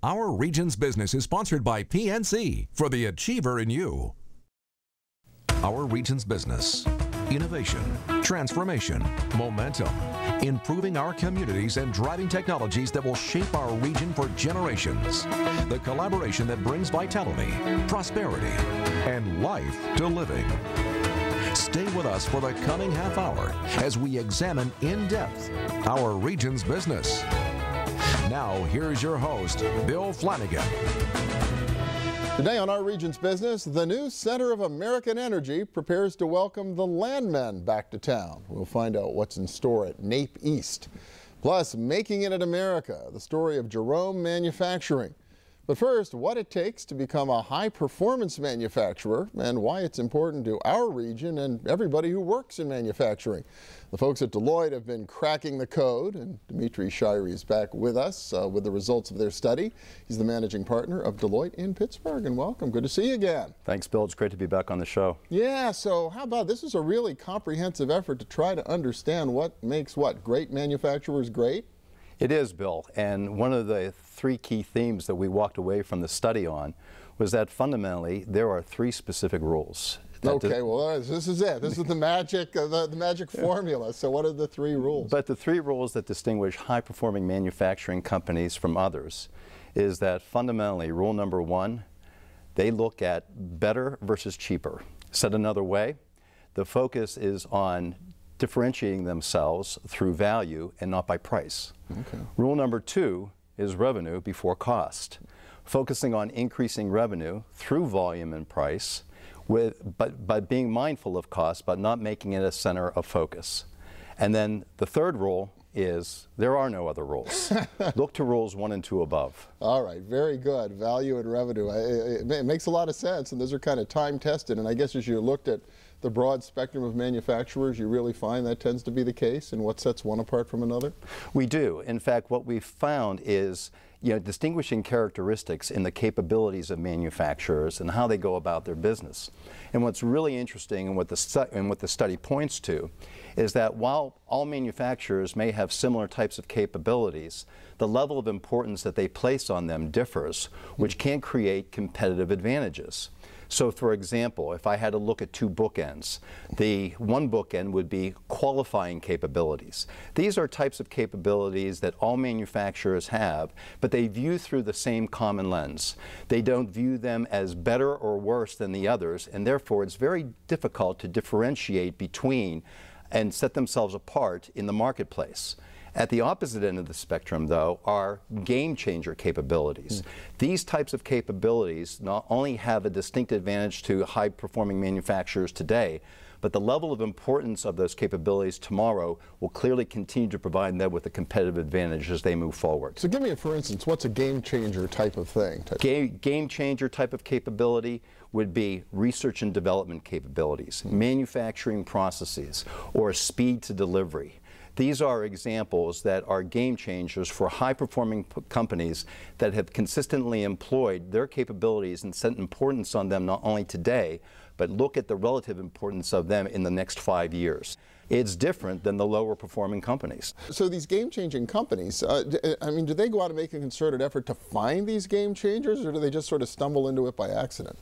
Our Region's Business is sponsored by PNC for the achiever in you. Our Region's Business. Innovation, transformation, momentum, improving our communities and driving technologies that will shape our region for generations. The collaboration that brings vitality, prosperity, and life to living. Stay with us for the coming half hour as we examine in depth our region's business. Now, here's your host, Bill Flanagan. Today on Our Region's Business, the new Center of American Energy prepares to welcome the landmen back to town. We'll find out what's in store at NAPE East. Plus, making it in America, the story of Jerome Manufacturing. But first, what it takes to become a high-performance manufacturer and why it's important to our region and everybody who works in manufacturing. The folks at Deloitte have been cracking the code, and Dmitri Shiry is back with us with the results of their study. He's the managing partner of Deloitte in Pittsburgh, and welcome. Good to see you again. Thanks, Bill. It's great to be back on the show. Yeah, so how about this is a really comprehensive effort to try to understand what makes great manufacturers great? It is, Bill, and one of the three key themes that we walked away from the study on was that fundamentally there are three specific rules. Okay, well, this is it. This is the magic, the magic formula. So what are the three rules? But the three rules that distinguish high-performing manufacturing companies from others is that fundamentally, rule number one, they look at better versus cheaper. Said another way, the focus is on differentiating themselves through value and not by price. Okay. Rule number two is revenue before cost, focusing on increasing revenue through volume and price, but by being mindful of cost, but not making it a center of focus. And then the third rule is there are no other rules. Look to rules 1 and 2 above. All right, very good. Value and revenue. It makes a lot of sense, and those are kind of time tested. And I guess as you looked at the broad spectrum of manufacturers, you really find that tends to be the case. And what sets one apart from another? We do. In fact, what we've found is distinguishing characteristics in the capabilities of manufacturers and how they go about their business. And what's really interesting and what the study points to is that while all manufacturers may have similar types of capabilities, the level of importance that they place on them differs, which can create competitive advantages. So for example, if I had to look at two bookends, the one bookend would be qualifying capabilities. These are types of capabilities that all manufacturers have, but they view through the same common lens. They don't view them as better or worse than the others, and therefore it's very difficult to differentiate between and set themselves apart in the marketplace. At the opposite end of the spectrum, though, are game-changer capabilities. These types of capabilities not only have a distinct advantage to high-performing manufacturers today, but the level of importance of those capabilities tomorrow will clearly continue to provide them with a competitive advantage as they move forward. So give me, for instance, what's a game-changer type of thing? Game-changer type of capability would be research and development capabilities, manufacturing processes, or speed to delivery. These are examples that are game changers for high-performing companies that have consistently employed their capabilities and set importance on them not only today, but look at the relative importance of them in the next 5 years. It's different than the lower performing companies. So these game-changing companies, I mean, do they go out and make a concerted effort to find these game changers, or do they just sort of stumble into it by accident?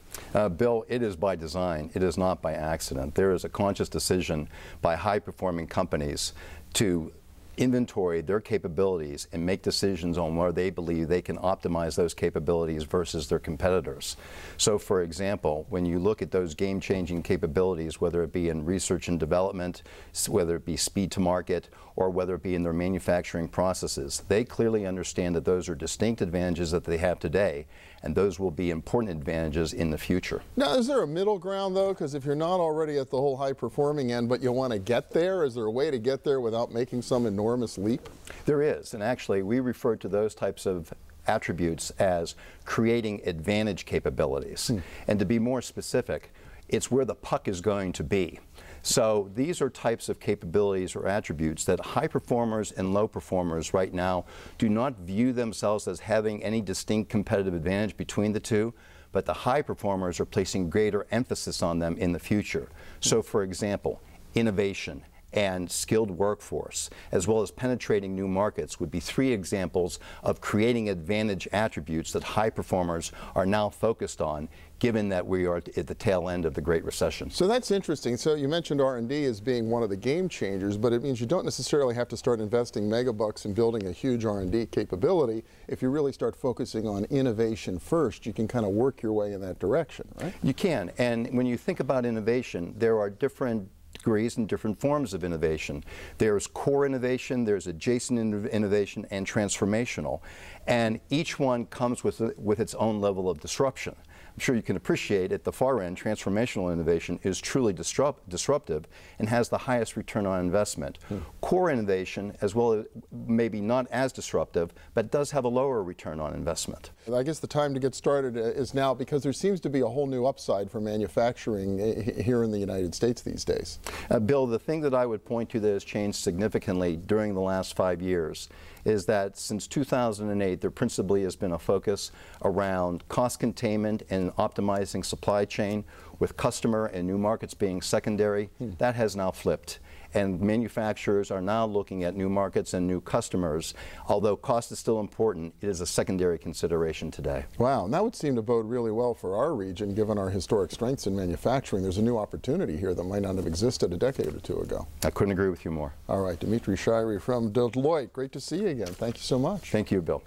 Bill, it is by design. It is not by accident. There is a conscious decision by high-performing companies to inventory their capabilities and make decisions on where they believe they can optimize those capabilities versus their competitors. So for example, when you look at those game-changing capabilities, whether it be in research and development, whether it be speed to market, or whether it be in their manufacturing processes, they clearly understand that those are distinct advantages that they have today, and those will be important advantages in the future. Now, is there a middle ground, though? Because if you're not already at the whole high-performing end, but you want to get there, is there a way to get there without making some enormous leap? There is, and actually we refer to those types of attributes as creating advantage capabilities. And to be more specific, it's where the puck is going to be. So these are types of capabilities or attributes that high performers and low performers right now do not view themselves as having any distinct competitive advantage between the two, but the high performers are placing greater emphasis on them in the future. So for example, innovation, and skilled workforce, as well as penetrating new markets, would be three examples of creating advantage attributes that high performers are now focused on, given that we are at the tail end of the Great Recession. So that's interesting. So you mentioned R&D as being one of the game changers, but it means you don't necessarily have to start investing megabucks in building a huge R&D capability. If you really start focusing on innovation first, you can kind of work your way in that direction, right? You can, and when you think about innovation, there are different degrees and different forms of innovation. There's core innovation, there's adjacent innovation, and transformational. And each one comes with its own level of disruption. I'm sure you can appreciate at the far end, transformational innovation is truly disruptive and has the highest return on investment. Core innovation, as well as maybe not as disruptive, but does have a lower return on investment. I guess the time to get started is now, because there seems to be a whole new upside for manufacturing here in the United States these days. Bill, the thing that I would point to that has changed significantly during the last 5 years is that since 2008, there principally has been a focus around cost containment and optimizing supply chain, with customer and new markets being secondary. That has now flipped. And manufacturers are now looking at new markets and new customers. Although cost is still important, it is a secondary consideration today. Wow, and that would seem to bode really well for our region, given our historic strengths in manufacturing. There's a new opportunity here that might not have existed a decade or two ago. I couldn't agree with you more. All right, Dmitri Shiry from Deloitte. Great to see you again. Thank you so much. Thank you, Bill.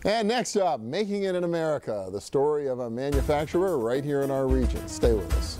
And next up, making it in America, the story of a manufacturer right here in our region. Stay with us.